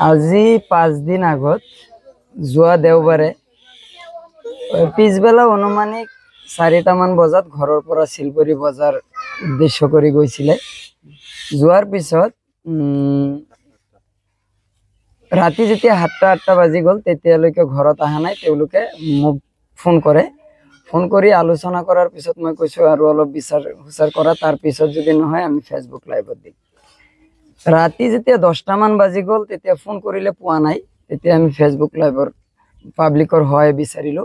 আজি 5 দিন আগত যোৱা দেওবাৰে পিছবেলা অনুমানিক 4টামান বজাত ঘৰৰ পৰা শিলপুৰী বজাৰ উদ্দেশ্য কৰি গৈছিলে। যোৱাৰ পিছত ৰাতি যেতিয়া 7টা বাজি গ'ল তেতিয়ালৈকে ঘৰত অহা নাই। তেওঁলোকে মোক ফোন কৰি আলোচনা কৰাৰ পিছত মই কৈছো আৰু অলপ বিচাৰ কৰা, তাৰ পিছত যদি নহয় আমি ফেচবুক লাইভত দিম। ৰাতি যেতিয়া 10টামান বাজি গ'ল তেতিয়া ফোন কৰিলে পোৱা নাই। তেতিয়া আমি ফেচবুক লাইভৰ পাব্লিকৰ হয় বিচাৰিলো,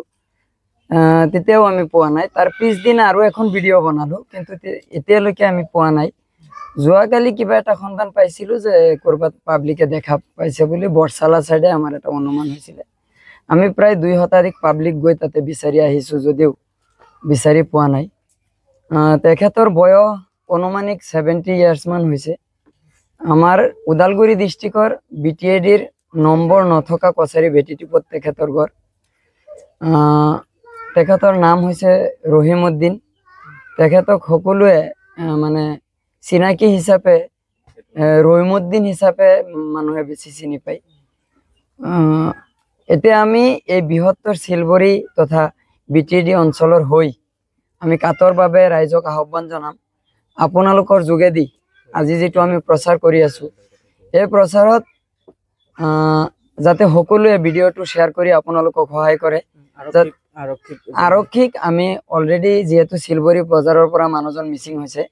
তেতিয়াও আমি পোৱা নাই। তাৰ পিছদিনা আৰু এখন ভিডিঅ' বনালো, কিন্তু এতিয়ালৈকে আমি পোৱা নাই। যোৱাকালি কিবা এটা সন্ধান পাইছিলো যে কৰবাত পাব্লিকে দেখা পাইছে বুলি বৰচালা চাইডে আমাৰ এটা অনুমান হৈছিলে। আমি প্ৰায় 2 শতাধিক পাব্লিক গৈ তাতে বিচাৰি আহিছো, যদিও বিচাৰি পোৱা নাই। তেখেতৰ বয়স অনুমানিক 70 ইয়াৰ্ছ মান হৈছে। আমাৰ ওদালগুৰি ডিষ্ট্ৰিক্টৰ BTIDৰ নম্বৰ নথকা কছাৰী ভেটিটিপত তেখেতৰ ঘৰ। তেখেতৰ নাম হৈছে ৰহিমউদ্দিন। তেখেতক সকলোৱে মানে চিনাকি হিচাপে ৰহিমউদ্দিন হিচাপে মানুহে বেছি চিনি পায়। এতিয়া আমি এই বৃহত্তৰ শিলপুৰী তথা BTID অঞ্চলৰ হৈ আমি কাটৰভাৱে ৰাইজক আহ্বান জনাম, আপোনালোকৰ যোগেদি আজি যেটো আমি প্ৰচাৰ কৰি আছো, এই প্ৰচাৰত যাতে সকলোৱে ভিডিঅ'টো শ্বেয়াৰ কৰি আপোনালোকক সহায় কৰে। আৰক্ষীক আমি অলৰেডি যেহেতু শিলপুৰী বজাৰৰ পৰা মানুহজন মিচিং হৈছে,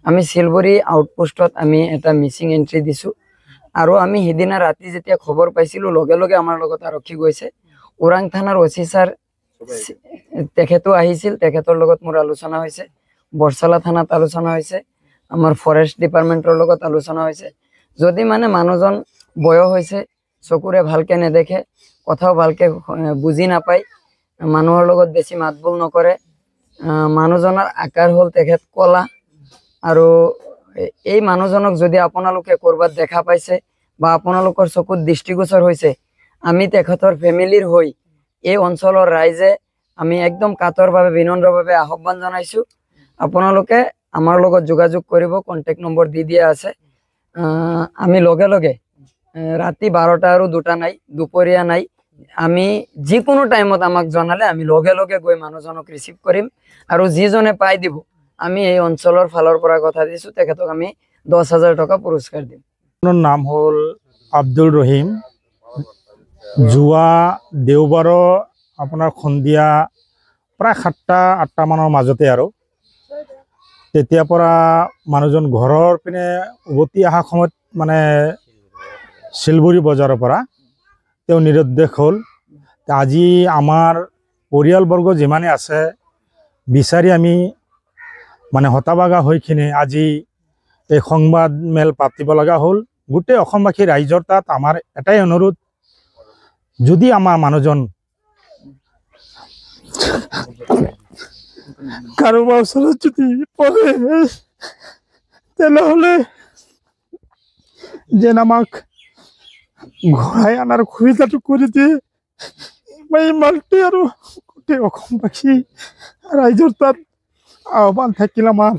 আমি শিলপুৰী আউটপোষ্টত আমি এটা মিচিং এন্ট্ৰি দিছো। আৰু আমি সিদিনা ৰাতি যেতিয়া খবৰ পাইছিলো লগে লগে আমাৰ লগত আৰক্ষী গৈছে। ওৰাং থানাৰ OC ছাৰ তেখেতো আহিছিল, তেখেতৰ লগত মোৰ আলোচনা হৈছে। বৰচালা থানাত আলোচনা হৈছে, আমাৰ ফৰেষ্ট ডিপাৰ্টমেন্টৰ লগত আলোচনা হৈছে। যদি মানে মানুহজন বয়স হৈছে, চকুৰে ভালকে নেদেখে, কথাও ভালকে বুজি নাপায়, মানুহৰ লগত বেছি মাতবোল নকৰে, মানুহজনৰ আকাৰ হ'ল তেখেত কলা। আৰু এই মানুহজনক যদি আপোনালোকে কৰবাত দেখা পাইছে বা আপোনালোকৰ চকুত দৃষ্টিগোচৰ হৈছে, আমি তেখেতৰ ফেমিলিৰ হৈ এই অঞ্চলৰ ৰাইজে আমি একদম কাটৰভাৱে বিনম্ৰভাৱে আহ্বান জনাইছো, আপোনালোকে আমাৰ লগত যোগাযোগ কৰিব। কন্টেক্ট নম্বৰ দি দিয়া আছে। আমি লগে লগে ৰাতি 12টা আৰু 2টা নাই, দুপৰীয়া নাই, আমি যিকোনো টাইমত আমাক জনালে আমি লগে লগে গৈ মানুহজনক ৰিচিভ কৰিম। আৰু যিজনে পাই দিব, আমি এই অঞ্চলৰ ফালৰ পৰা কথা দিছো, তেখেতক আমি 10,000 টকা পুৰস্কাৰ দিম। নাম হ'ল আব্দুল ৰহিম। যোৱা দেওবাৰৰ আপোনাৰ সন্ধিয়া প্ৰায় 7টা-8টা মানৰ মাজতে আৰু তেতিয়াৰ পৰা মানুহজন ঘৰৰ পিনে উভতি অহা সময়ত মানে শিলপুৰী বজাৰৰ পৰা তেওঁ নিৰুদ্দেশ হ'ল। আজি আমাৰ পৰিয়ালবৰ্গ যিমানে আছে বিচাৰি আমি মানে হতাবাগা হৈকিনে আজি এই সংবাদ মেল পাতিব লগা হ'ল। গোটেই অসমবাসী ৰাইজৰ তাত আমাৰ এটাই অনুৰোধ, যদি আমাৰ মানুহজন কাৰোবাৰ ওচৰত যদি পৰে তেনেহ'লে যেন আমাক ঘূৰাই আনাৰ সুবিধাটো কৰি দিয়ে। এই মালটি আৰু গোটেই অসমবাসী ৰাইজৰ তাত আহ্বান থাকিল আমাৰ।